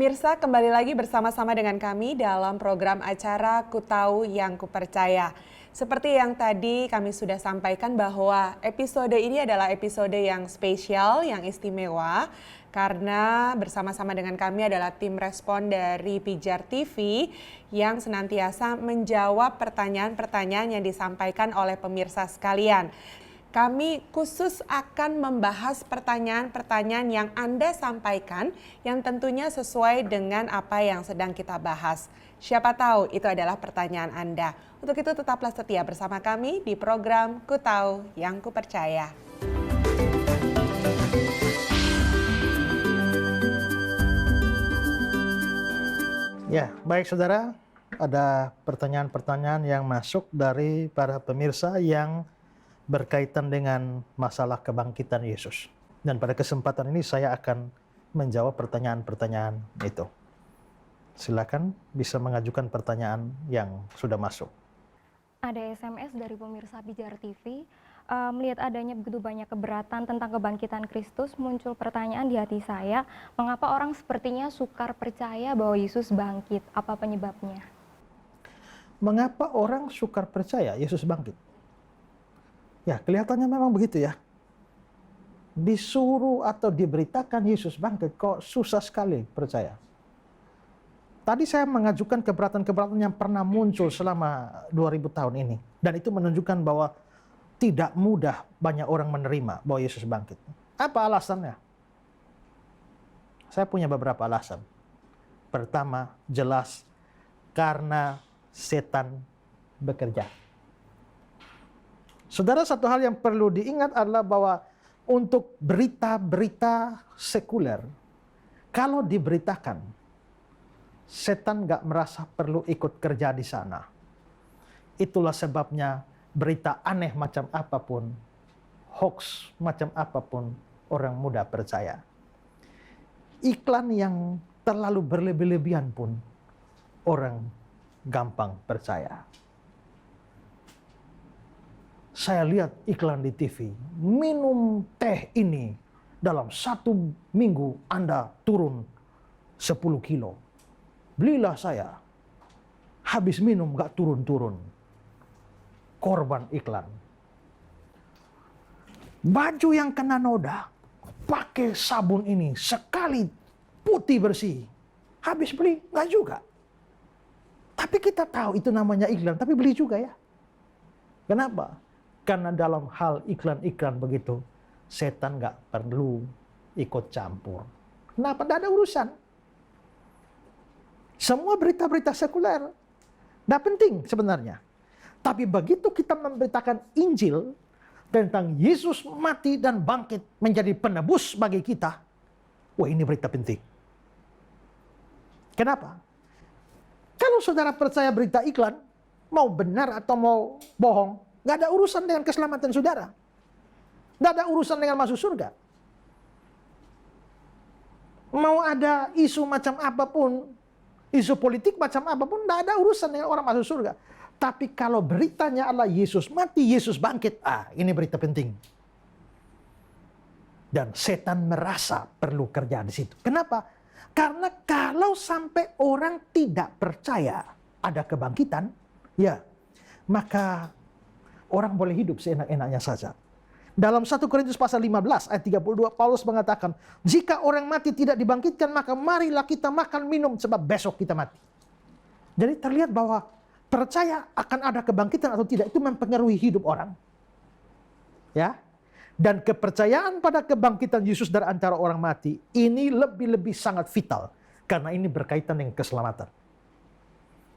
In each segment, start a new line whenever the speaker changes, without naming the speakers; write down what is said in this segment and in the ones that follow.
Pemirsa, kembali lagi bersama-sama dengan kami dalam program acara Ku Tahu Yang Kupercaya. Seperti yang tadi kami sudah sampaikan bahwa episode ini adalah episode yang spesial, yang istimewa. Karena bersama-sama dengan kami adalah tim respon dari Pijar TV yang senantiasa menjawab pertanyaan-pertanyaan yang disampaikan oleh pemirsa sekalian. Kami khusus akan membahas pertanyaan-pertanyaan yang Anda sampaikan yang tentunya sesuai dengan apa yang sedang kita bahas. Siapa tahu itu adalah pertanyaan Anda. Untuk itu tetaplah setia bersama kami di program Ku Tahu Yang Kupercaya.
Ya, baik saudara, ada pertanyaan-pertanyaan yang masuk dari para pemirsa yang berkaitan dengan masalah kebangkitan Yesus. Dan pada kesempatan ini saya akan menjawab pertanyaan-pertanyaan itu. Silakan bisa mengajukan pertanyaan yang sudah masuk.
Ada SMS dari pemirsa Pijar TV, melihat adanya begitu banyak keberatan tentang kebangkitan Kristus, muncul pertanyaan di hati saya, mengapa orang sepertinya sukar percaya bahwa Yesus bangkit? Apa penyebabnya?
Mengapa orang sukar percaya Yesus bangkit? Ya, kelihatannya memang begitu ya. Disuruh atau diberitakan Yesus bangkit, kok susah sekali percaya. Tadi saya mengajukan keberatan-keberatan yang pernah muncul selama 2000 tahun ini. Dan itu menunjukkan bahwa tidak mudah banyak orang menerima bahwa Yesus bangkit. Apa alasannya? Saya punya beberapa alasan. Pertama, jelas karena setan bekerja. Saudara, satu hal yang perlu diingat adalah bahwa untuk berita-berita sekuler, kalau diberitakan, setan nggak merasa perlu ikut kerja di sana. Itulah sebabnya berita aneh macam apapun, hoax macam apapun, orang mudah percaya. Iklan yang terlalu berlebih-lebihan pun, orang gampang percaya. Saya lihat iklan di TV, minum teh ini dalam 1 minggu Anda turun 10 kilo. Belilah saya, habis minum gak turun-turun. Korban iklan. Baju yang kena noda, pakai sabun ini sekali putih bersih. Habis beli, gak juga. Tapi kita tahu itu namanya iklan, tapi beli juga ya. Kenapa? Karena dalam hal iklan-iklan begitu, setan nggak perlu ikut campur. Kenapa? Tidak ada urusan. Semua berita-berita sekuler, tidak penting sebenarnya. Tapi begitu kita memberitakan Injil tentang Yesus mati dan bangkit menjadi penebus bagi kita, wah ini berita penting. Kenapa? Kalau saudara percaya berita iklan, mau benar atau mau bohong, nggak ada urusan dengan keselamatan saudara. Nggak ada urusan dengan masuk surga. Mau ada isu macam apapun, isu politik macam apapun, nggak ada urusan dengan orang masuk surga. Tapi kalau beritanya adalah Yesus mati, Yesus bangkit, ini berita penting. Dan setan merasa perlu kerja di situ. Kenapa? Karena kalau sampai orang tidak percaya ada kebangkitan, ya, maka orang boleh hidup seenak-enaknya saja. Dalam 1 Korintus pasal 15 ayat 32, Paulus mengatakan, jika orang mati tidak dibangkitkan, maka marilah kita makan minum sebab besok kita mati. Jadi terlihat bahwa percaya akan ada kebangkitan atau tidak itu mempengaruhi hidup orang. Ya. Dan kepercayaan pada kebangkitan Yesus dari antara orang mati ini lebih-lebih sangat vital karena ini berkaitan dengan keselamatan.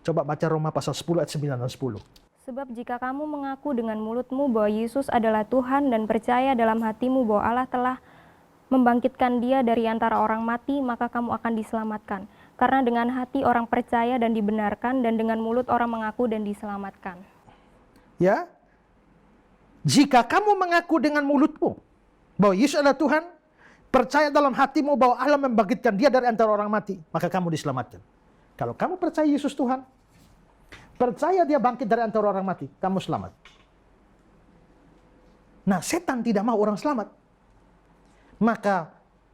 Coba baca Roma pasal 10 ayat 9 dan 10.
Sebab jika kamu mengaku dengan mulutmu bahwa Yesus adalah Tuhan dan percaya dalam hatimu bahwa Allah telah membangkitkan dia dari antara orang mati, maka kamu akan diselamatkan. Karena dengan hati orang percaya dan dibenarkan, dan dengan mulut orang mengaku dan diselamatkan.
Ya, jika kamu mengaku dengan mulutmu bahwa Yesus adalah Tuhan, percaya dalam hatimu bahwa Allah membangkitkan dia dari antara orang mati, maka kamu diselamatkan. Kalau kamu percaya Yesus Tuhan, percaya dia bangkit dari antara orang mati, kamu selamat. Nah, setan tidak mau orang selamat. Maka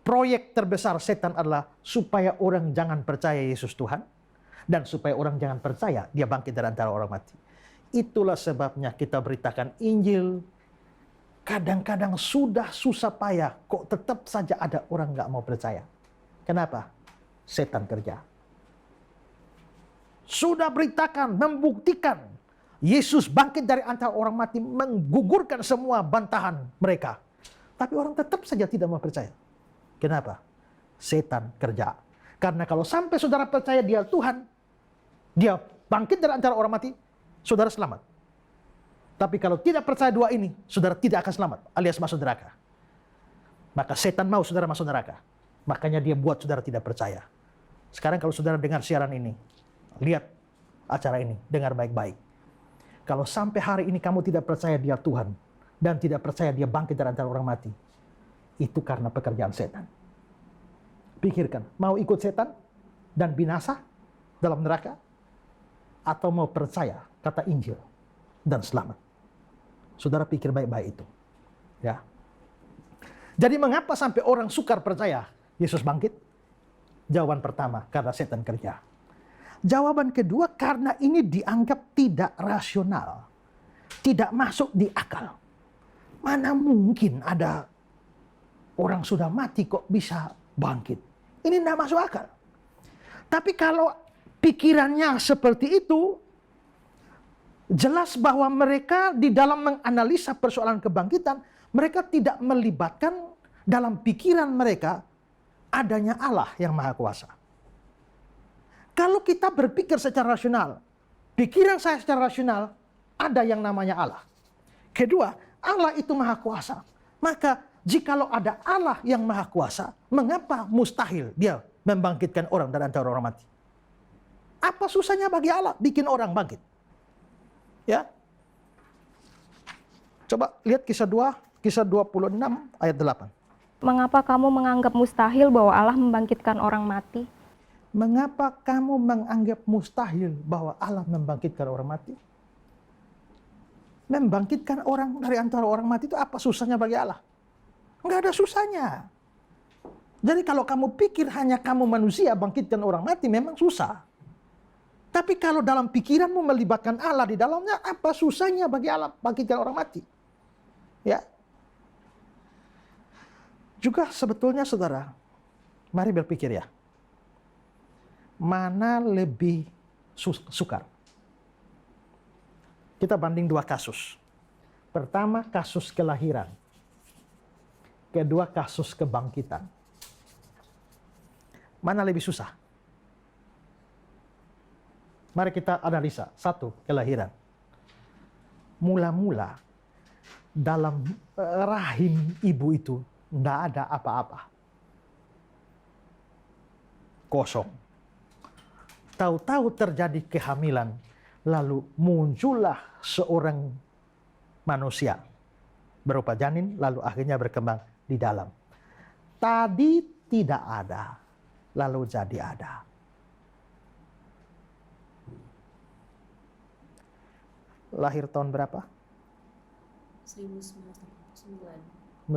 proyek terbesar setan adalah supaya orang jangan percaya Yesus Tuhan dan supaya orang jangan percaya dia bangkit dari antara orang mati. Itulah sebabnya kita beritakan Injil. Kadang-kadang sudah susah payah, kok tetap saja ada orang nggak mau percaya. Kenapa? Setan kerja. Sudah beritakan, membuktikan Yesus bangkit dari antara orang mati, menggugurkan semua bantahan mereka. Tapi orang tetap saja tidak mau percaya. Kenapa? Setan kerja. Karena kalau sampai saudara percaya dia Tuhan, dia bangkit dari antara orang mati, saudara selamat. Tapi kalau tidak percaya dua ini, saudara tidak akan selamat, alias masuk neraka. Maka setan mau saudara masuk neraka. Makanya dia buat saudara tidak percaya. Sekarang kalau saudara dengar siaran ini, lihat acara ini, dengar baik-baik. Kalau sampai hari ini kamu tidak percaya dia Tuhan, dan tidak percaya dia bangkit dari antara orang mati, itu karena pekerjaan setan. Pikirkan, mau ikut setan dan binasa dalam neraka, atau mau percaya kata Injil dan selamat? Saudara pikir baik-baik itu. Ya. Jadi mengapa sampai orang sukar percaya Yesus bangkit? Jawaban pertama, karena setan kerja. Jawaban kedua, karena ini dianggap tidak rasional. Tidak masuk di akal. Mana mungkin ada orang sudah mati kok bisa bangkit? Ini tidak masuk akal. Tapi kalau pikirannya seperti itu, jelas bahwa mereka di dalam menganalisa persoalan kebangkitan, mereka tidak melibatkan dalam pikiran mereka adanya Allah yang Maha Kuasa. Kalau kita berpikir secara rasional, pikiran saya secara rasional, ada yang namanya Allah. Kedua, Allah itu Maha Kuasa. Maka jikalau ada Allah yang Maha Kuasa, mengapa mustahil dia membangkitkan orang dari antara orang mati? Apa susahnya bagi Allah bikin orang bangkit? Ya. Coba lihat kisah 26 ayat 8.
Mengapa kamu menganggap mustahil bahwa Allah membangkitkan orang mati?
Mengapa kamu menganggap mustahil bahwa Allah membangkitkan orang mati? Membangkitkan orang dari antara orang mati itu apa susahnya bagi Allah? Enggak ada susahnya. Jadi kalau kamu pikir hanya kamu manusia bangkitkan orang mati, memang susah. Tapi kalau dalam pikiranmu melibatkan Allah di dalamnya, apa susahnya bagi Allah bangkitkan orang mati? Ya. Juga sebetulnya saudara, mari berpikir ya. Mana lebih sukar? Kita banding dua kasus. Pertama kasus kelahiran. Kedua kasus kebangkitan. Mana lebih susah? Mari kita analisa. Satu, kelahiran. Mula-mula dalam rahim ibu itu tidak ada apa-apa. Kosong. Tahu-tahu terjadi kehamilan, lalu muncullah seorang manusia berupa janin, lalu akhirnya berkembang di dalam. Tadi tidak ada, lalu jadi ada. Lahir tahun berapa? 1989.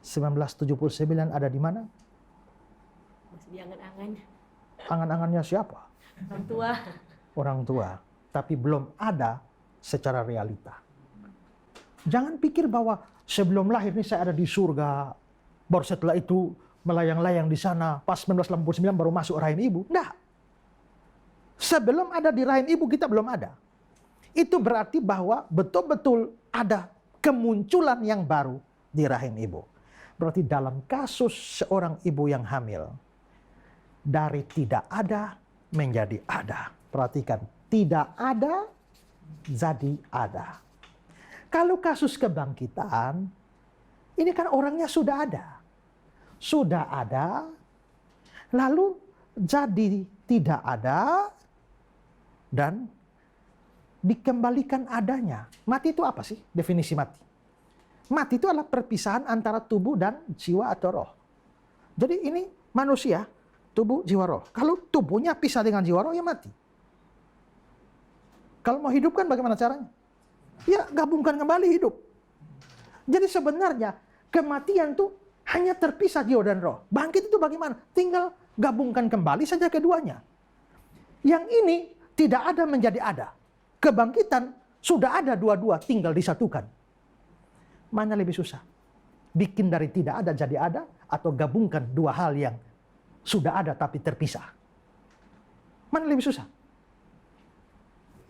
1979 ada di mana?
Masih di angan-angan.
Angan-angannya siapa?
Orang tua.
Orang tua. Tapi belum ada secara realita. Jangan pikir bahwa sebelum lahir ini saya ada di surga, baru setelah itu melayang-layang di sana, pas 1989 baru masuk rahim ibu. Enggak. Sebelum ada di rahim ibu kita belum ada. Itu berarti bahwa betul-betul ada kemunculan yang baru di rahim ibu. Berarti dalam kasus seorang ibu yang hamil, dari tidak ada menjadi ada. Perhatikan, tidak ada jadi ada. Kalau kasus kebangkitan, ini kan orangnya sudah ada. Sudah ada, lalu jadi tidak ada, dan dikembalikan adanya. Mati itu apa sih? Definisi mati. Mati itu adalah perpisahan antara tubuh dan jiwa atau roh. Jadi ini manusia, tubuh, jiwa, roh. Kalau tubuhnya pisah dengan jiwa, roh, ya mati. Kalau mau hidupkan bagaimana caranya? Ya gabungkan kembali hidup. Jadi sebenarnya kematian itu Hanya terpisah jiwa dan roh. Bangkit itu bagaimana? Tinggal gabungkan kembali saja keduanya. Yang ini tidak ada menjadi ada. Kebangkitan sudah ada dua-dua, tinggal disatukan. Mana lebih susah? Bikin dari tidak ada jadi ada, atau gabungkan dua hal yang sudah ada tapi terpisah? Mana lebih susah?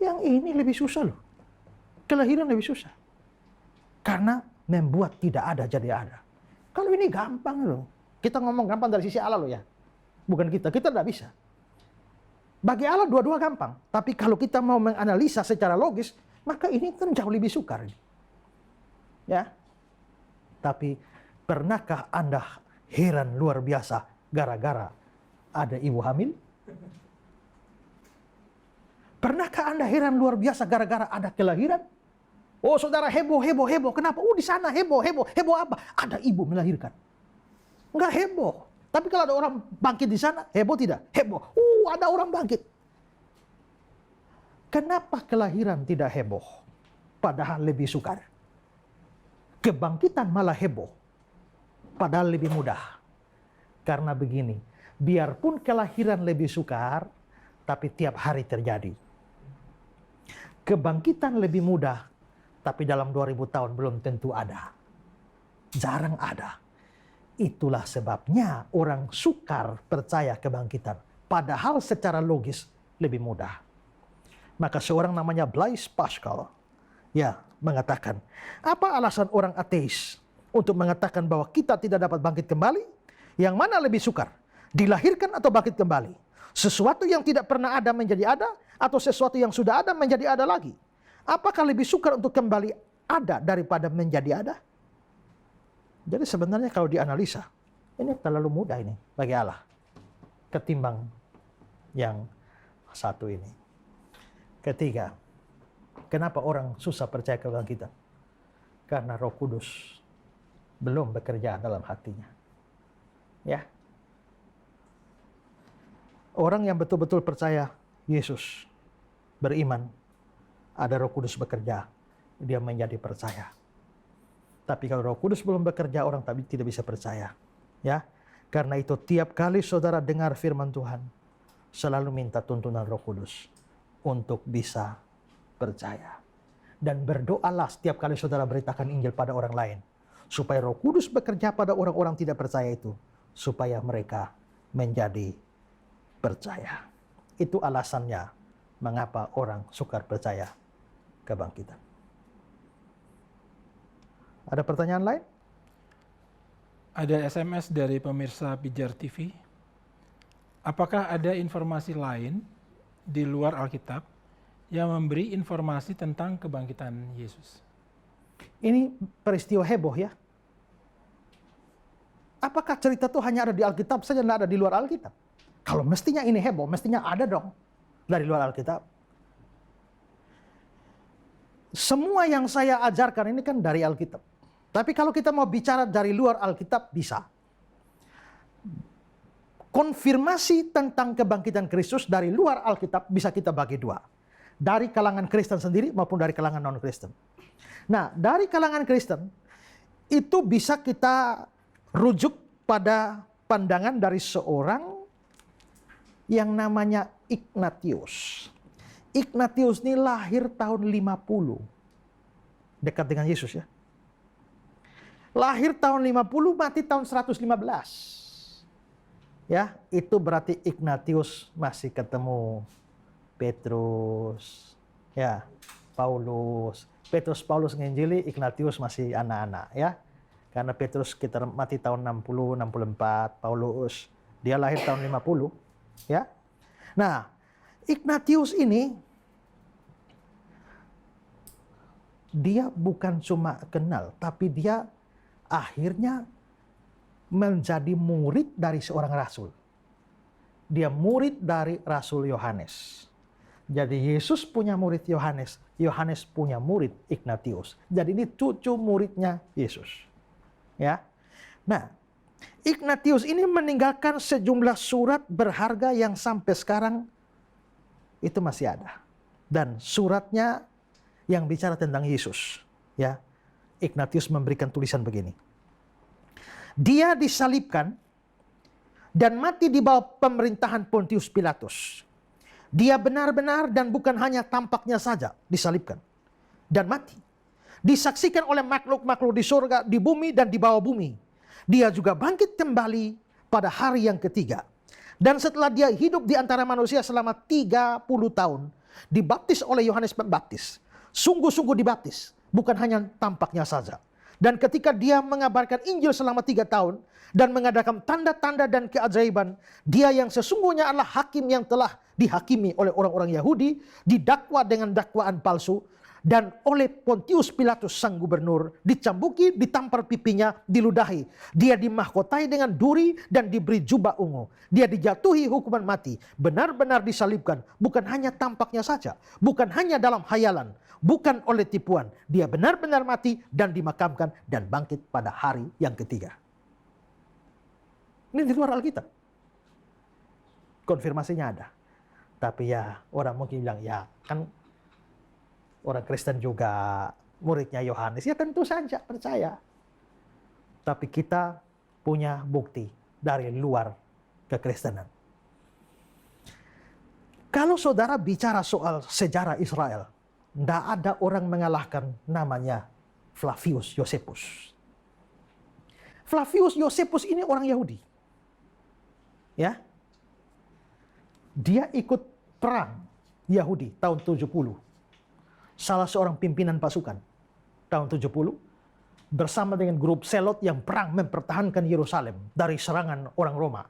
Yang ini lebih susah loh. Kelahiran lebih susah. Karena membuat tidak ada jadi ada. Kalau ini gampang loh. Kita ngomong gampang dari sisi Allah loh ya. Bukan kita tidak bisa. Bagi Allah dua-dua gampang. Tapi kalau kita mau menganalisa secara logis, maka ini kan jauh lebih sukar. Ya. Tapi pernahkah Anda heran luar biasa gara-gara ada ibu hamil? Pernahkah Anda heran luar biasa gara-gara ada kelahiran? Oh saudara heboh. Kenapa? Oh di sana heboh. Heboh apa? Ada ibu melahirkan. Enggak heboh. Tapi kalau ada orang bangkit di sana, heboh tidak? Heboh. Ada orang bangkit. Kenapa kelahiran tidak heboh? Padahal lebih sukar. Kebangkitan malah heboh. Padahal lebih mudah. Karena begini, biarpun kelahiran lebih sukar, tapi tiap hari terjadi. Kebangkitan lebih mudah, tapi dalam 2000 tahun belum tentu ada. Jarang ada. Itulah sebabnya orang sukar percaya kebangkitan. Padahal secara logis lebih mudah. Maka seorang namanya Blaise Pascal mengatakan, apa alasan orang ateis untuk mengatakan bahwa kita tidak dapat bangkit kembali? Yang mana lebih sukar? Dilahirkan atau bangkit kembali? Sesuatu yang tidak pernah ada menjadi ada, atau sesuatu yang sudah ada menjadi ada lagi? Apakah lebih sukar untuk kembali ada daripada menjadi ada? Jadi sebenarnya kalau dianalisa, ini terlalu mudah ini bagi Allah. Ketimbang yang satu ini. Ketiga, kenapa orang susah percaya kebangkitan? Karena Roh Kudus belum bekerja dalam hatinya. Ya. Orang yang betul-betul percaya Yesus, beriman, ada Roh Kudus bekerja, dia menjadi percaya. Tapi kalau Roh Kudus belum bekerja, orang tidak bisa percaya. Ya. Karena itu tiap kali saudara dengar firman Tuhan, selalu minta tuntunan Roh Kudus untuk bisa percaya. Dan berdoalah setiap kali saudara beritakan Injil pada orang lain, supaya Roh Kudus bekerja pada orang-orang tidak percaya itu, supaya mereka menjadi percaya. Itu alasannya mengapa orang sukar percaya kebangkitan. Ada pertanyaan lain?
Ada SMS dari pemirsa Pijar TV. Apakah ada informasi lain di luar Alkitab yang memberi informasi tentang kebangkitan Yesus?
Ini peristiwa heboh ya. Apakah cerita itu hanya ada di Alkitab saja, tidak ada di luar Alkitab? Kalau mestinya ini heboh, mestinya ada dong dari luar Alkitab. Semua yang saya ajarkan ini kan dari Alkitab. Tapi kalau kita mau bicara dari luar Alkitab, bisa. Konfirmasi tentang kebangkitan Kristus dari luar Alkitab bisa kita bagi dua. Dari kalangan Kristen sendiri maupun dari kalangan non-Kristen. Nah, dari kalangan Kristen, itu bisa kita rujuk pada pandangan dari seorang yang namanya Ignatius. Ignatius ini lahir tahun 50. Dekat dengan Yesus ya. Lahir tahun 50, mati tahun 115. Ya, itu berarti Ignatius masih ketemu Petrus, ya, Paulus. Paulus nginjili, Ignatius masih anak-anak ya. Karena Petrus sekitar mati tahun 60, 64, Paulus dia lahir tahun 50, ya. Nah, Ignatius ini dia bukan cuma kenal, tapi dia akhirnya menjadi murid dari seorang rasul. Dia murid dari Rasul Yohanes. Jadi Yesus punya murid Yohanes, Yohanes punya murid Ignatius. Jadi ini cucu muridnya Yesus. Ya. Nah, Ignatius ini meninggalkan sejumlah surat berharga yang sampai sekarang itu masih ada. Dan suratnya yang bicara tentang Yesus, ya. Ignatius memberikan tulisan begini. Dia disalibkan dan mati di bawah pemerintahan Pontius Pilatus. Dia benar-benar dan bukan hanya tampaknya saja disalibkan dan mati. Disaksikan oleh makhluk-makhluk di surga, di bumi, dan di bawah bumi. Dia juga bangkit kembali pada hari yang ketiga. Dan setelah dia hidup di antara manusia selama 30 tahun, dibaptis oleh Yohanes Pembaptis. Sungguh-sungguh dibaptis, bukan hanya tampaknya saja. Dan ketika dia mengabarkan Injil selama 3 tahun, dan mengadakan tanda-tanda dan keajaiban, dia yang sesungguhnya adalah hakim yang telah dihakimi oleh orang-orang Yahudi, didakwa dengan dakwaan palsu, dan oleh Pontius Pilatus sang gubernur, dicambuki, ditampar pipinya, diludahi. Dia dimahkotai dengan duri dan diberi jubah ungu. Dia dijatuhi hukuman mati, benar-benar disalibkan, bukan hanya tampaknya saja, bukan hanya dalam hayalan, bukan oleh tipuan. Dia benar-benar mati dan dimakamkan dan bangkit pada hari yang ketiga. Ini di luar Alkitab. Konfirmasinya ada. Tapi ya orang mungkin bilang, ya kan orang Kristen juga muridnya Yohanes. Ya tentu saja percaya. Tapi kita punya bukti dari luar kekristenan. Kalau saudara bicara soal sejarah Israel, tidak ada orang mengalahkan namanya Flavius Josephus. Flavius Josephus ini orang Yahudi. Ya, dia ikut perang Yahudi tahun 70. Salah seorang pimpinan pasukan tahun 70 bersama dengan grup Selot yang perang mempertahankan Yerusalem dari serangan orang Roma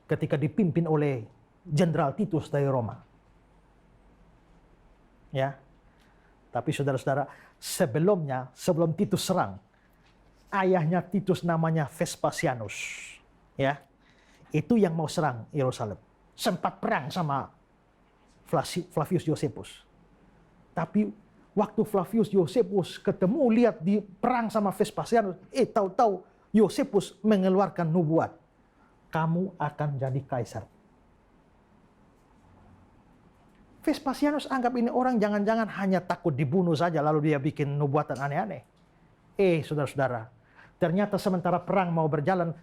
ketika dipimpin oleh Jenderal Titus dari Roma. Ya, tapi saudara-saudara, sebelum Titus serang, ayahnya Titus namanya Vespasianus. Ya. Itu yang mau serang Yerusalem. Sempat perang sama Flavius Josephus. Tapi waktu Flavius Josephus ketemu, lihat di perang sama Vespasianus, tahu-tahu Josephus mengeluarkan nubuat. Kamu akan jadi kaisar. Vespasianus anggap ini orang jangan-jangan hanya takut dibunuh saja, lalu dia bikin nubuatan aneh-aneh. Saudara-saudara, ternyata sementara perang mau berjalan,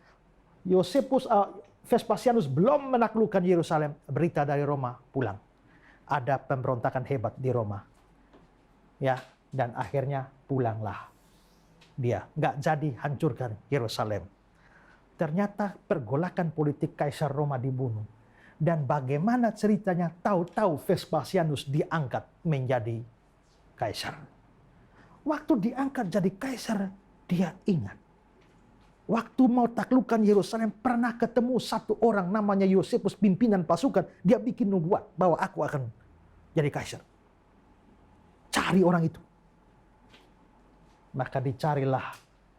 Vespasianus belum menaklukkan Yerusalem, berita dari Roma pulang. Ada pemberontakan hebat di Roma. Ya, dan akhirnya pulanglah. Dia nggak jadi hancurkan Yerusalem. Ternyata pergolakan politik Kaisar Roma dibunuh. Dan bagaimana ceritanya tahu-tahu Vespasianus diangkat menjadi kaisar. Waktu diangkat jadi kaisar, dia ingat. Waktu mau taklukkan Yerusalem, pernah ketemu satu orang namanya Josephus, pimpinan pasukan. Dia bikin nubuat bahwa aku akan jadi kaisar. Cari orang itu. Maka dicarilah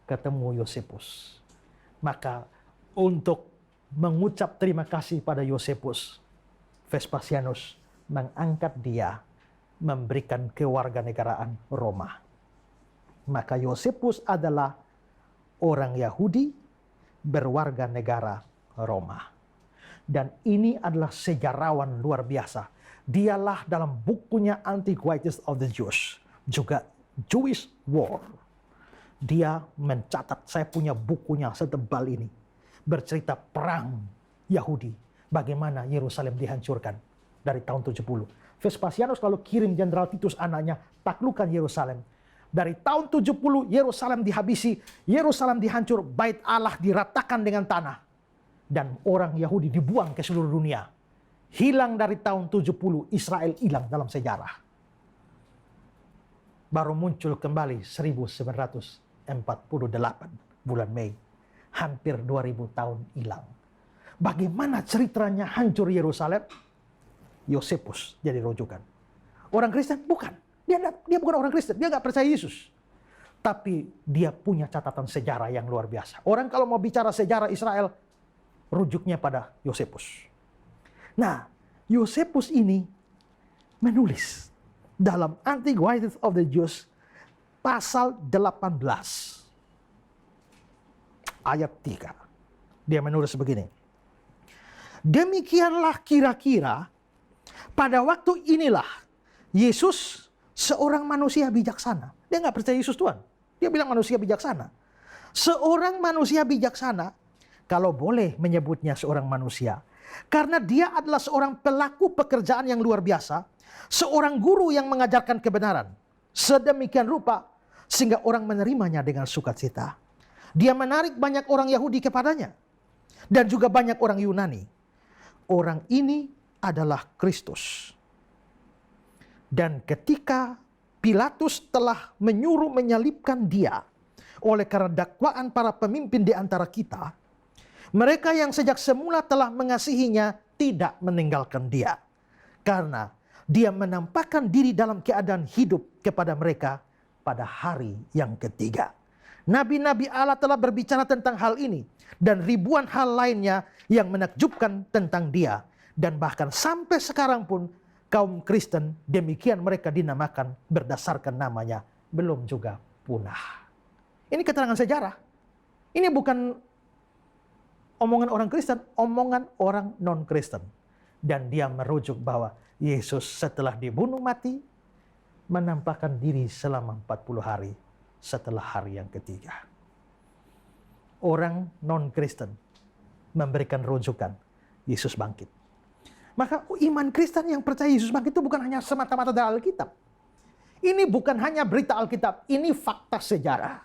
ketemu Josephus. Maka untuk mengucap terima kasih pada Josephus, Vespasianus mengangkat dia, memberikan kewarganegaraan Roma. Maka Josephus adalah orang Yahudi berwarga negara Roma. Dan ini adalah sejarawan luar biasa. Dialah dalam bukunya Antiquities of the Jews, juga Jewish War. Dia mencatat, saya punya bukunya setebal ini, bercerita perang Yahudi, bagaimana Yerusalem dihancurkan dari tahun 70. Vespasianus lalu kirim Jenderal Titus anaknya taklukkan Yerusalem. Dari tahun 70 Yerusalem dihabisi, Yerusalem dihancur, bait Allah diratakan dengan tanah. Dan orang Yahudi dibuang ke seluruh dunia. Hilang dari tahun 70, Israel hilang dalam sejarah. Baru muncul kembali 1948 bulan Mei. Hampir 2000 tahun hilang. Bagaimana ceritanya hancur Yerusalem? Josephus jadi rujukan. Orang Kristen? Bukan. Dia bukan orang Kristen, dia nggak percaya Yesus. Tapi dia punya catatan sejarah yang luar biasa. Orang kalau mau bicara sejarah Israel, rujuknya pada Josephus. Nah, Josephus ini menulis dalam Antiquities of the Jews, pasal 18, ayat 3. Dia menulis begini. Demikianlah kira-kira pada waktu inilah Yesus seorang manusia bijaksana. Dia nggak percaya Yesus Tuhan. Dia bilang manusia bijaksana. Seorang manusia bijaksana, kalau boleh menyebutnya seorang manusia, karena dia adalah seorang pelaku pekerjaan yang luar biasa, seorang guru yang mengajarkan kebenaran, sedemikian rupa sehingga orang menerimanya dengan sukacita. Dia menarik banyak orang Yahudi kepadanya dan juga banyak orang Yunani. Orang ini adalah Kristus. Dan ketika Pilatus telah menyuruh menyalibkan dia oleh karena dakwaan para pemimpin di antara kita, mereka yang sejak semula telah mengasihinya tidak meninggalkan dia. Karena dia menampakkan diri dalam keadaan hidup kepada mereka pada hari yang ketiga. Nabi-nabi Allah telah berbicara tentang hal ini. Dan ribuan hal lainnya yang menakjubkan tentang dia. Dan bahkan sampai sekarang pun kaum Kristen demikian mereka dinamakan berdasarkan namanya belum juga punah. Ini keterangan sejarah. Ini bukan omongan orang Kristen, omongan orang non-Kristen. Dan dia merujuk bahwa Yesus setelah dibunuh mati, menampakkan diri selama 40 hari setelah hari yang ketiga. Orang non-Kristen memberikan rujukan Yesus bangkit. Maka iman Kristen yang percaya Yesus bangkit itu bukan hanya semata-mata dari Alkitab. Ini bukan hanya berita Alkitab, ini fakta sejarah.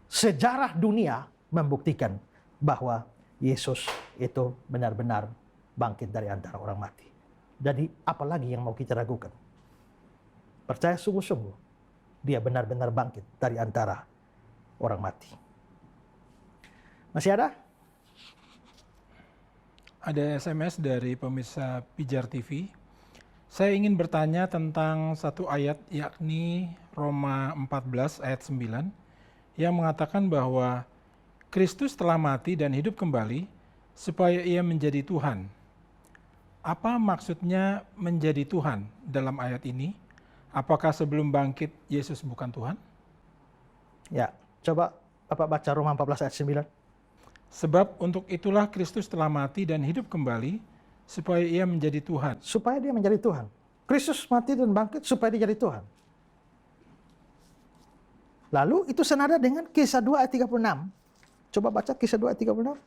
Sejarah dunia membuktikan bahwa Yesus itu benar-benar bangkit dari antara orang mati. Jadi apalagi yang mau kita ragukan? Percaya sungguh-sungguh dia benar-benar bangkit dari antara orang mati. Masih ada?
Ada SMS dari pemirsa Pijar TV. Saya ingin bertanya tentang satu ayat, yakni Roma 14 ayat 9, yang mengatakan bahwa Kristus telah mati dan hidup kembali supaya ia menjadi Tuhan. Apa maksudnya menjadi Tuhan dalam ayat ini? Apakah sebelum bangkit Yesus bukan Tuhan?
Ya, coba Bapak baca Roma 14 ayat 9.
Sebab untuk itulah Kristus telah mati dan hidup kembali supaya ia menjadi Tuhan.
Supaya dia menjadi Tuhan. Kristus mati dan bangkit supaya dia jadi Tuhan. Lalu itu senada dengan Kisah 2 ayat 36. Coba baca Kisah 2 ayat 36.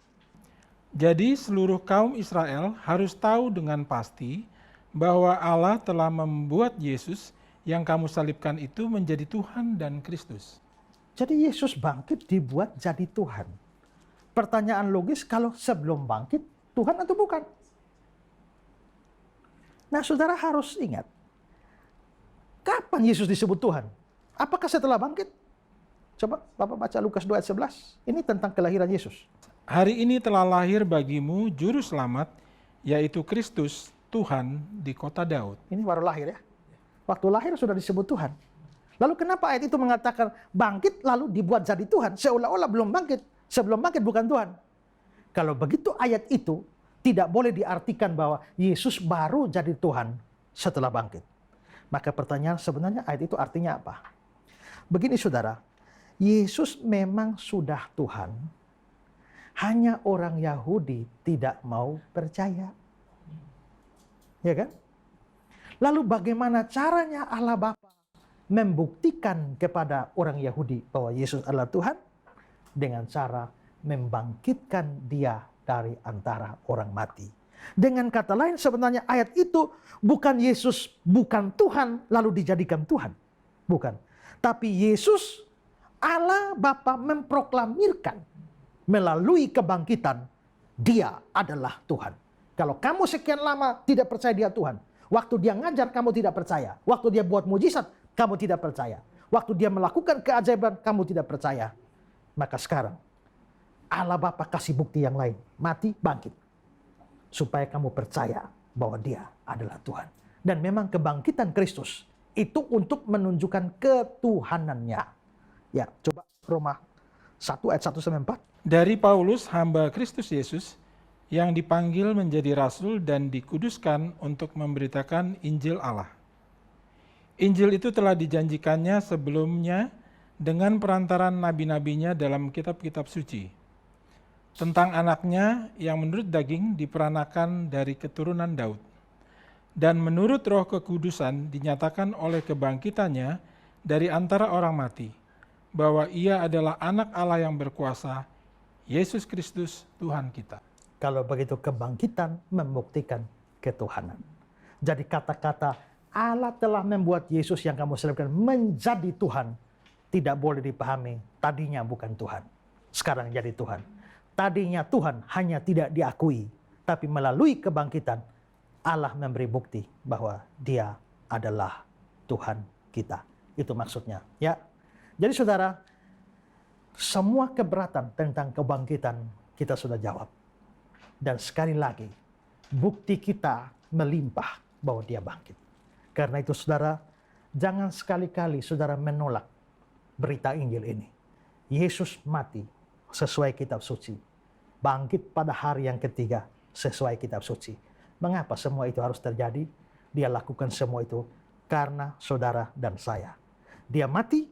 Jadi seluruh kaum Israel harus tahu dengan pasti bahwa Allah telah membuat Yesus yang kamu salibkan itu menjadi Tuhan dan Kristus.
Jadi Yesus bangkit dibuat jadi Tuhan. Pertanyaan logis, kalau sebelum bangkit Tuhan atau bukan? Nah, saudara harus ingat, kapan Yesus disebut Tuhan? Apakah setelah bangkit? Coba Bapak baca Lukas 2 ayat 11. Ini tentang kelahiran Yesus.
Hari ini telah lahir bagimu juru selamat, yaitu Kristus Tuhan di kota Daud.
Ini baru lahir ya. Waktu lahir sudah disebut Tuhan. Lalu kenapa ayat itu mengatakan bangkit lalu dibuat jadi Tuhan? Seolah-olah belum bangkit. Sebelum bangkit bukan Tuhan. Kalau begitu ayat itu tidak boleh diartikan bahwa Yesus baru jadi Tuhan setelah bangkit. Maka pertanyaan sebenarnya ayat itu artinya apa? Begini saudara, Yesus memang sudah Tuhan. Hanya orang Yahudi tidak mau percaya. Ya kan? Lalu bagaimana caranya Allah Bapa membuktikan kepada orang Yahudi bahwa Yesus adalah Tuhan? Dengan cara membangkitkan dia dari antara orang mati. Dengan kata lain sebenarnya ayat itu bukan Yesus bukan Tuhan lalu dijadikan Tuhan. Bukan. Tapi Yesus Allah Bapa memproklamirkan melalui kebangkitan dia adalah Tuhan. Kalau kamu sekian lama tidak percaya dia Tuhan. Waktu dia ngajar kamu tidak percaya. Waktu dia buat mujizat kamu tidak percaya. Waktu dia melakukan keajaiban kamu tidak percaya. Maka sekarang Allah Bapa kasih bukti yang lain. Mati, bangkit. Supaya kamu percaya bahwa dia adalah Tuhan. Dan memang kebangkitan Kristus itu untuk menunjukkan ketuhanannya. Ya, coba Roma 1 ayat 1 sampai 4.
Dari Paulus, hamba Kristus Yesus, yang dipanggil menjadi rasul dan dikuduskan untuk memberitakan Injil Allah. Injil itu telah dijanjikannya sebelumnya dengan perantaran nabi-nabinya dalam kitab-kitab suci. Tentang anaknya yang menurut daging diperanakan dari keturunan Daud. Dan menurut roh kekudusan dinyatakan oleh kebangkitannya dari antara orang mati. bahwa Ia adalah anak Allah yang berkuasa, Yesus Kristus Tuhan kita.
Kalau begitu kebangkitan membuktikan ketuhanan. Jadi kata-kata Allah telah membuat Yesus yang kamu salibkan menjadi Tuhan tidak boleh dipahami. Tadinya bukan Tuhan, sekarang jadi Tuhan. Tadinya Tuhan hanya tidak diakui, tapi melalui kebangkitan Allah memberi bukti bahwa Dia adalah Tuhan kita. Itu maksudnya, ya. Jadi saudara, semua keberatan tentang kebangkitan kita sudah jawab. Dan sekali lagi, bukti kita melimpah bahwa Dia bangkit. Karena itu saudara, jangan sekali-kali saudara menolak berita Injil ini. Yesus mati sesuai kitab suci. Bangkit pada hari yang ketiga sesuai kitab suci. Mengapa semua itu harus terjadi? Dia lakukan semua itu karena saudara dan saya. Dia mati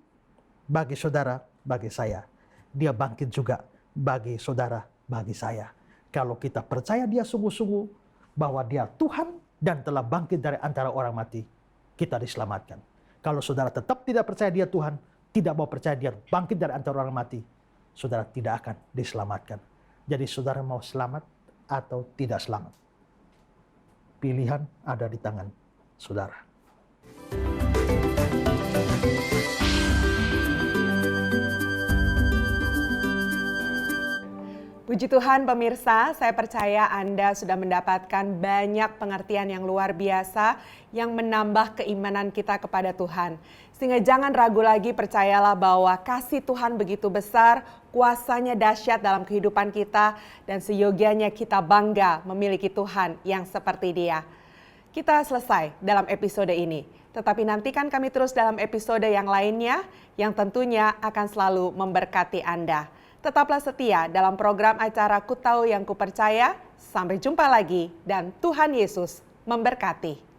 bagi saudara, bagi saya. Dia bangkit juga bagi saudara, bagi saya. Kalau kita percaya Dia sungguh-sungguh bahwa Dia Tuhan dan telah bangkit dari antara orang mati, kita diselamatkan. Kalau saudara tetap tidak percaya Dia Tuhan, tidak mau percaya Dia bangkit dari antara orang mati, saudara tidak akan diselamatkan. Jadi saudara mau selamat atau tidak selamat? Pilihan ada di tangan saudara.
Puji Tuhan pemirsa, saya percaya Anda sudah mendapatkan banyak pengertian yang luar biasa yang menambah keimanan kita kepada Tuhan. Sehingga jangan ragu lagi, percayalah bahwa kasih Tuhan begitu besar, kuasanya dahsyat dalam kehidupan kita, dan seyogianya kita bangga memiliki Tuhan yang seperti Dia. Kita selesai dalam episode ini, tetapi nantikan kami terus dalam episode yang lainnya yang tentunya akan selalu memberkati Anda. Tetaplah setia dalam program acara Ku Tahu Yang Kupercaya. Sampai jumpa lagi dan Tuhan Yesus memberkati.